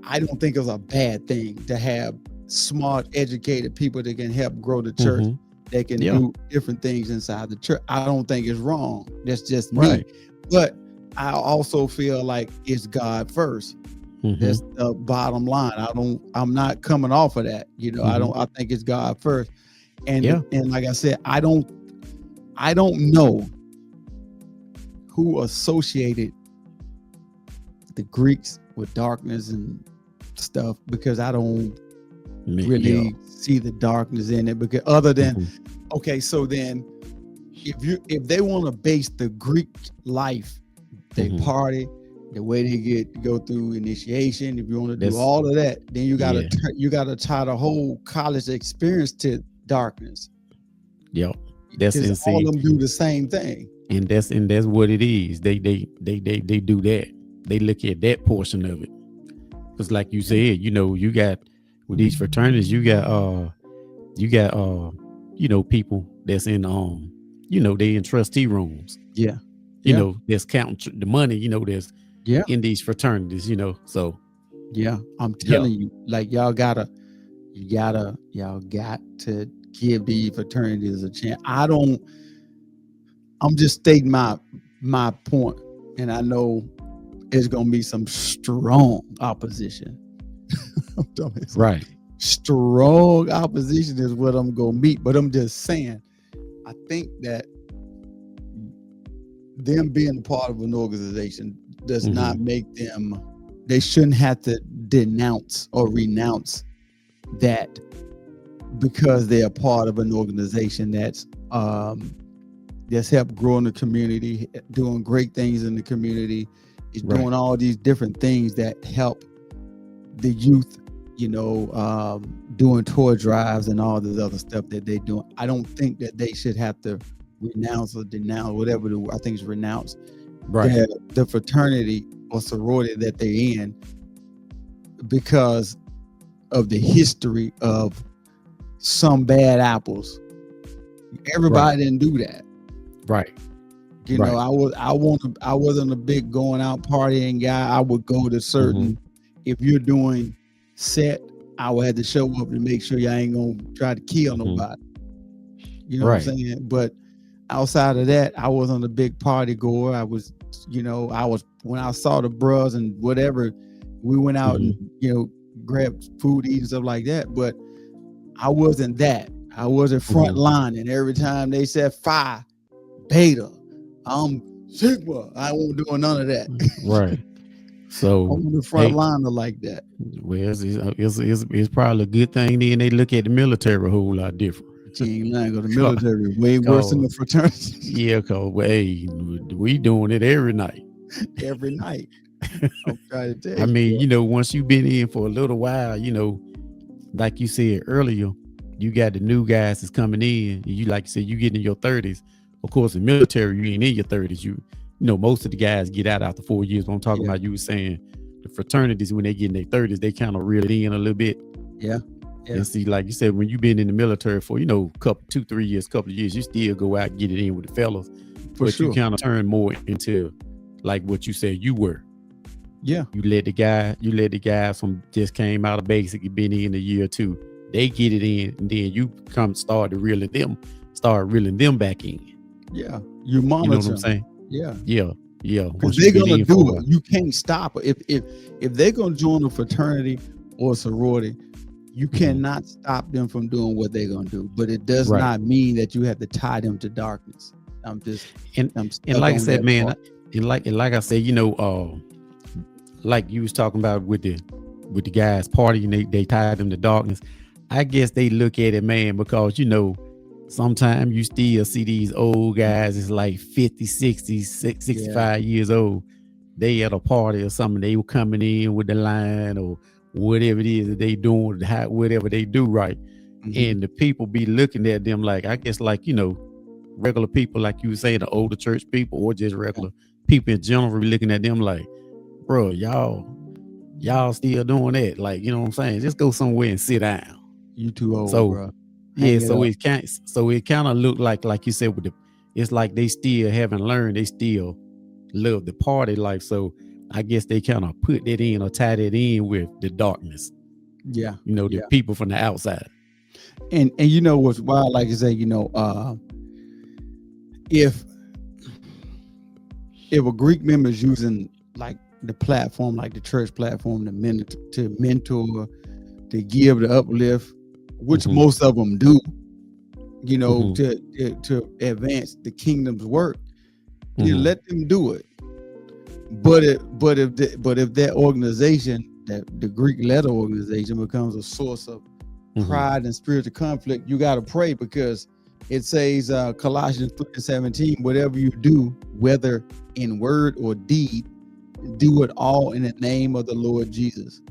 Speaker 2: I don't think it's a bad thing to have smart, educated people that can help grow the church, that can do different things inside the church. I don't think it's wrong. That's just me. But I also feel like it's God first. That's the bottom line. I'm not coming off of that. You know, I think it's God first. And like I said, I don't know who associated the Greeks with darkness and stuff, because I don't really see the darkness in it, because other than so then if they want to base the Greek life, they party, the way they go through initiation, if you want to do all of that, then you gotta tie the whole college experience to darkness. That's all of them do the same thing,
Speaker 3: and that's what it is. They do that. They look at that portion of it, because like you said, you know, you got with these fraternities, you got you know, people that's in you know, they in trustee rooms, you know, that's counting the money, you know, that's in these fraternities, you know. So
Speaker 2: I'm telling you, like, y'all got to give these fraternities a chance. I'm just stating my point, and I know it's gonna be some strong opposition.
Speaker 3: Right.
Speaker 2: Strong opposition is what I'm gonna meet, but I'm just saying, I think that them being a part of an organization does not make them. They shouldn't have to denounce or renounce that because they're a part of an organization that's helped growing the community, doing great things in the community, is doing all these different things that help the youth, doing tour drives and all this other stuff that they do. I don't think that they should have to renounce or denounce, whatever I think is renounce, the fraternity or sorority that they're in because of the history of some bad apples. Everybody didn't do that.
Speaker 3: Right.
Speaker 2: I wasn't a big going out partying guy. I would go to certain, if you're doing set, I would have to show up and make sure y'all ain't gonna try to kill nobody. You know what I'm saying? But outside of that, I wasn't a big party goer. I was when I saw the bros and whatever, we went out and grabbed food, eat and stuff like that. But I wasn't that. I wasn't front line, and every time they said Phi, Beta, I'm Sigma, I won't do none of that.
Speaker 3: Right. So
Speaker 2: I'm the front liner like that.
Speaker 3: Well, it's probably a good thing then they look at the military a whole lot different.
Speaker 2: You ain't lying, go to the military way worse than the fraternity.
Speaker 3: Yeah, cause we doing it every night.
Speaker 2: Every night. I'm trying to tell you.
Speaker 3: I mean, once you've been in for a little while, like you said earlier, you got the new guys that's coming in. You like you said, you get in your 30s. Of course, in the military, you ain't in your 30s. You most of the guys get out after 4 years. But I'm talking about, you were saying the fraternities, when they get in their 30s, they kind of reel it in a little bit.
Speaker 2: Yeah.
Speaker 3: And see, like you said, when you've been in the military for, 2-3 years, couple of years, you still go out and get it in with the fellas. But you kind of turn more into like what you said you were.
Speaker 2: Yeah.
Speaker 3: You let the guys from just came out of basic, you been in a year or two, they get it in, and then you start reeling them back in.
Speaker 2: Yeah. You monitor.
Speaker 3: You know what I'm saying?
Speaker 2: Yeah.
Speaker 3: Yeah.
Speaker 2: Because they're gonna do it. You can't stop it. If they're gonna join a fraternity or a sorority, you cannot stop them from doing what they're gonna do. But it does not mean that you have to tie them to darkness. I'm
Speaker 3: like I said, man, and like I said, like you was talking about with the guys partying, they tied them to darkness. I guess they look at it, man, because sometimes you still see these old guys, it's like 50, 60, 65 years old. They at a party or something, they were coming in with the line or whatever it is that they doing, whatever they do, right? And the people be looking at them like, I guess like, regular people, like you were saying, the older church people or just regular people in general be looking at them like, bro, y'all still doing that? Like, you know what I'm saying? Just go somewhere and sit down.
Speaker 2: You too old, bro.
Speaker 3: Yeah, it kind of look like you said it's like they still haven't learned, they still love the party life. So I guess they kind of put that in or tie that in with the darkness.
Speaker 2: Yeah.
Speaker 3: The people from the outside.
Speaker 2: And what's wild, like you say, if a Greek member is using like the platform, like the church platform, to mentor, to give, to uplift, which most of them do, to advance the kingdom's work, you let them do it. But if that organization, that the Greek letter organization, becomes a source of pride and spiritual conflict, you got to pray, because it says Colossians 3:17, whatever you do, whether in word or deed, do it all in the name of the Lord Jesus.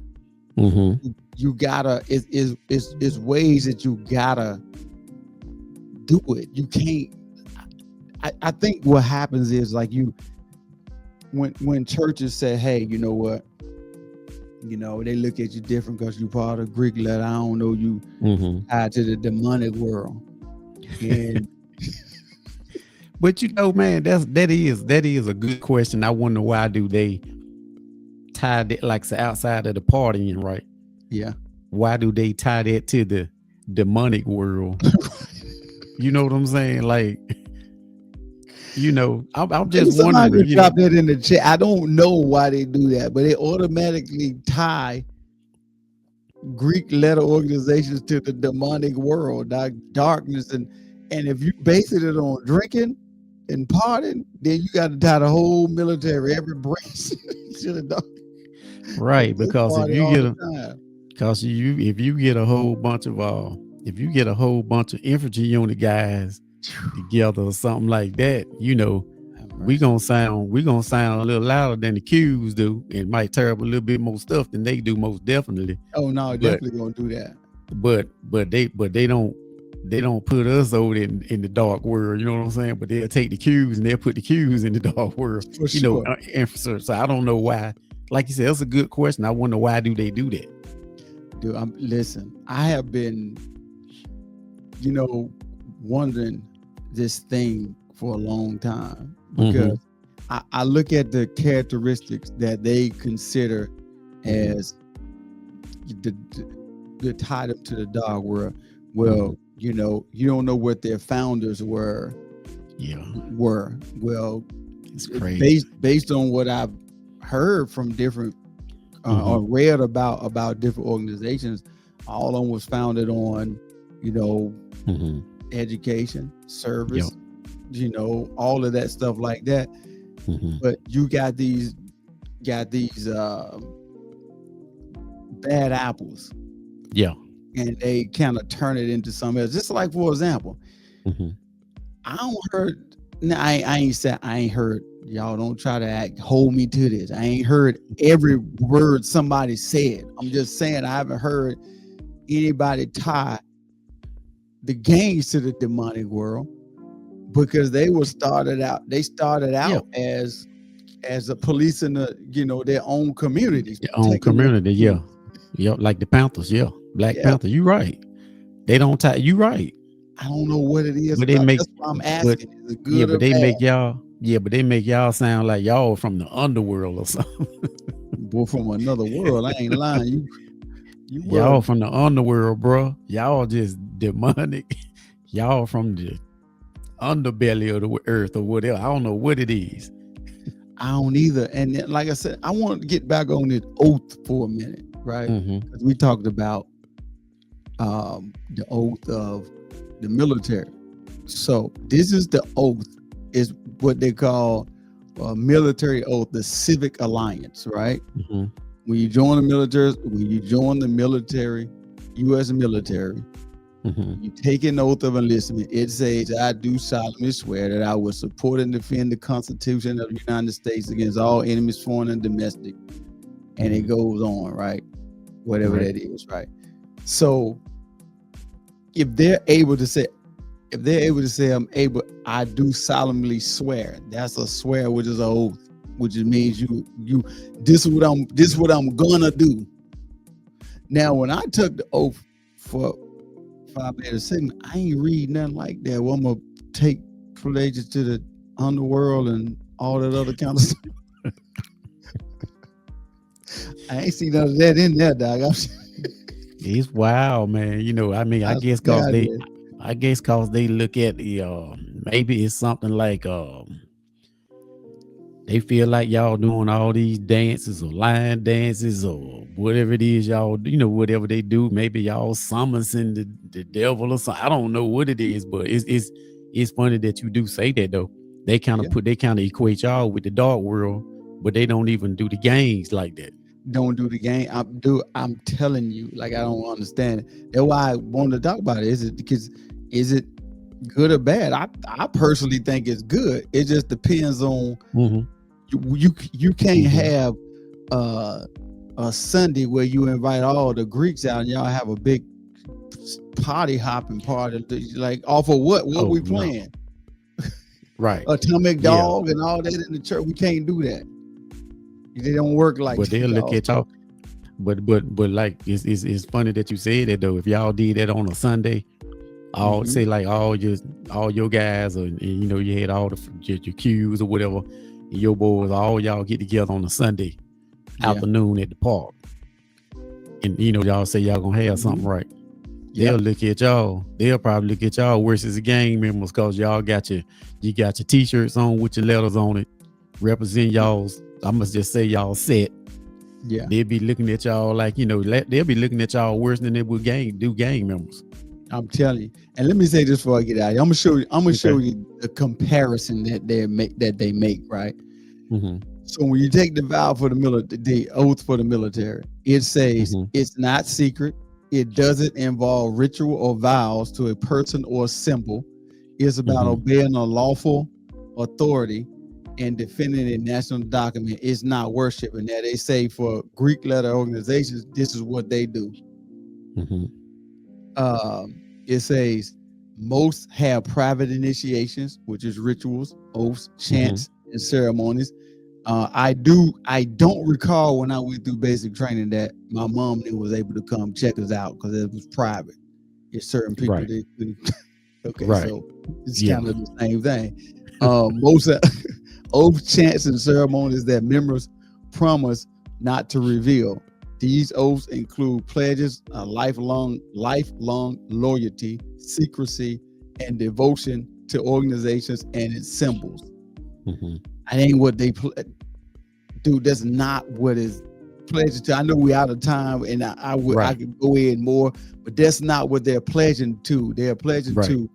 Speaker 2: You gotta, it's ways that you gotta do it. You can't. I think what happens is, like, when churches say, hey, you know what, they look at you different because you part of Greek letter. I don't know, you tied to the demonic world. And
Speaker 3: but man, that is a good question. I wonder, why do they tie that, like, outside of the partying, right?
Speaker 2: Yeah.
Speaker 3: Why do they tie that to the demonic world? You know what I'm saying? Like, I'm
Speaker 2: If
Speaker 3: just
Speaker 2: somebody
Speaker 3: wondering.
Speaker 2: could drop that in the chat. I don't know why they do that, but they automatically tie Greek letter organizations to the demonic world, darkness, and if you base it on drinking and partying, then you got to tie the whole military, every branch to the dark.
Speaker 3: Right, because if you get if you get a whole bunch of infantry unit guys together or something like that, we gonna sound a little louder than the Qs do, and might tear up a little bit more stuff than they do, most definitely.
Speaker 2: Oh no, definitely gonna do that.
Speaker 3: But they don't put us over in the dark world, you know what I'm saying? But they'll take the Qs and they'll put the Qs in the dark world,
Speaker 2: for sure.
Speaker 3: Emphasis. So I don't know why. Like you said, that's a good question. I wonder why do they do that?
Speaker 2: Dude, listen, I have been, wondering this thing for a long time, because I look at the characteristics that they consider as the tie them to the dark world. Well, you don't know what their founders were.
Speaker 3: Yeah.
Speaker 2: Well,
Speaker 3: it's crazy.
Speaker 2: Based on what I've heard from different or read about different organizations, all of them was founded on, education, service, all of that stuff like that. But you got these bad apples.
Speaker 3: Yeah.
Speaker 2: And they kind of turn it into something else. Just like, for example, I ain't heard, y'all don't try to hold me to this. I ain't heard every word somebody said. I'm just saying I haven't heard anybody tie the gangs to the demonic world, because they started out as a police in their own communities.
Speaker 3: Their own community, yeah. Yep, like the Panthers, yeah. Black Panther, you right. They don't tie, you right.
Speaker 2: I don't know what it is.
Speaker 3: But they make,
Speaker 2: that's why I'm asking. Is it good
Speaker 3: but
Speaker 2: or
Speaker 3: they
Speaker 2: bad?
Speaker 3: but they make y'all sound like y'all from the underworld or something.
Speaker 2: Boy, from another world. I ain't lying.
Speaker 3: Y'all from the underworld, bro. Y'all just demonic. Y'all from the underbelly of the earth or whatever. I don't know what it is.
Speaker 2: I don't either. And then, like I said, I want to get back on this oath for a minute, right? Because we talked about the oath of the military. So this is the oath, is what they call a military oath, the civic alliance, right? When you join the military, U.S. military, you take an oath of enlistment. It says, I do solemnly swear that I will support and defend the Constitution of the United States against all enemies, foreign and domestic. And it goes on, right? Whatever that is, right? So if they're able to say, I do solemnly swear, that's a swear, which is an oath, which means you this is what I'm gonna do. Now, when I took the oath for Phi Beta Sigma, I ain't read nothing like that. Well, I'm gonna take pledges to the underworld and all that other kind of stuff. I ain't see none of that in there, dog.
Speaker 3: It's wild, man. I guess cause they look at the maybe it's something like they feel like y'all doing all these dances or line dances or whatever it is y'all, whatever they do. Maybe y'all summoning the devil or something. I don't know what it is, but it's funny that you do say that though. They kind of equate y'all with the dark world, but they don't even do the gangs like that.
Speaker 2: Don't do the game. I'm telling you, like, I don't understand it. That's why I wanted to talk about it. Is it good or bad? I personally think it's good. It just depends on you can't have a Sunday where you invite all the Greeks out and y'all have a big party hopping party, like off of what we playing?
Speaker 3: No. Right.
Speaker 2: Atomic Dog and all that in the church. We can't do that. They don't work like.
Speaker 3: But they'll look at y'all. But like it's funny that you said that though. If y'all did that on a Sunday, say like all your guys, or you had all your Qs or whatever, and your boys, all y'all get together on a Sunday afternoon at the park, and y'all say y'all gonna have something, right? They'll look at y'all. They'll probably look at y'all worse as a gang members because y'all got your t-shirts on with your letters on it, represent y'all's. I must just say y'all set.
Speaker 2: Yeah.
Speaker 3: They'll be looking at y'all like, they'll be looking at y'all worse than they would gang members.
Speaker 2: I'm telling you. And let me say this before I get out of here. I'm gonna show you the comparison that they make, right?
Speaker 3: Mm-hmm.
Speaker 2: So when you take the vow for the oath for the military, it says it's not secret. It doesn't involve ritual or vows to a person or symbol. It's about obeying a lawful authority and defending a national document. It's not worship. And that they say for Greek letter organizations, this is what they do. It says most have private initiations, which is rituals, oaths, chants, and ceremonies. I don't recall when I went through basic training that my mom was able to come check us out because it was private. It's certain people that couldn't. Okay, so it's kind of the same thing. Most oaths, chants, and ceremonies that members promise not to reveal. These oaths include pledges, lifelong loyalty, secrecy, and devotion to organizations and its symbols. I ain't what they dude. That's not what is pledged to. I know we're out of time, and I could go in more, but that's not what they're pledging to. They're pledging to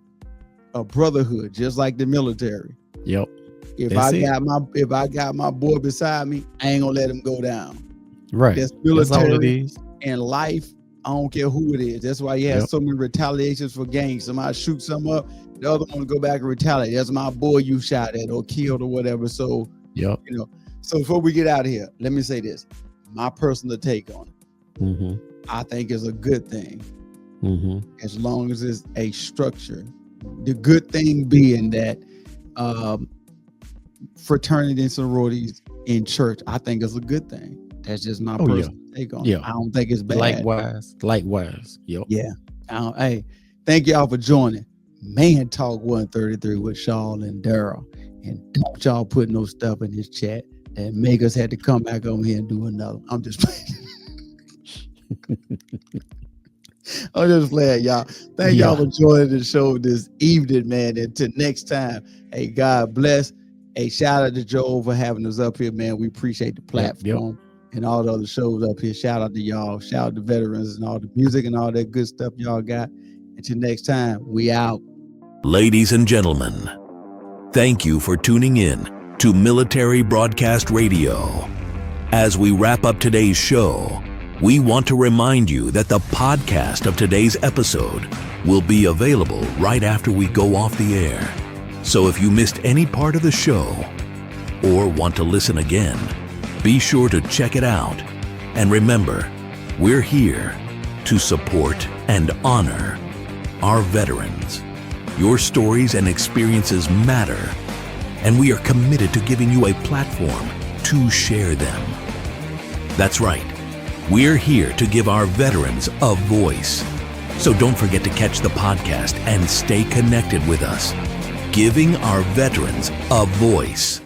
Speaker 2: a brotherhood, just like the military.
Speaker 3: Yep.
Speaker 2: If I got my boy beside me, I ain't gonna let him go down.
Speaker 3: Right.
Speaker 2: That's military.
Speaker 3: That's all it is.
Speaker 2: And life, I don't care who it is. That's why you have so many retaliations for gangs. Somebody shoots something up, the other one go back and retaliate. That's my boy you shot at or killed or whatever. So, so before we get out of here, let me say this. My personal take on it. I think it's a good thing. As long as it's a structure. The good thing being that fraternity and sororities in church, I think is a good thing. That's just my personal take on it. I don't think it's bad.
Speaker 3: Likewise. Yep.
Speaker 2: Yeah. Hey, thank y'all for joining Man Talk 133 with Shawl and Daryl. And don't y'all put no stuff in this chat that make us have to come back over here and do another. I'm just playing. I'm just playing, y'all. Thank y'all for joining the show this evening, man. Until next time, hey, God bless. Hey, shout out to Joe for having us up here, man. We appreciate the platform and all the other shows up here. Shout out to y'all. Shout out to veterans and all the music and all that good stuff y'all got. Until next time, we out.
Speaker 1: Ladies and gentlemen, thank you for tuning in to Military Broadcast Radio. As we wrap up today's show, we want to remind you that the podcast of today's episode will be available right after we go off the air. So if you missed any part of the show or want to listen again, be sure to check it out. And remember, we're here to support and honor our veterans. Your stories and experiences matter, and we are committed to giving you a platform to share them. That's right. We're here to give our veterans a voice. So don't forget to catch the podcast and stay connected with us, giving our veterans a voice.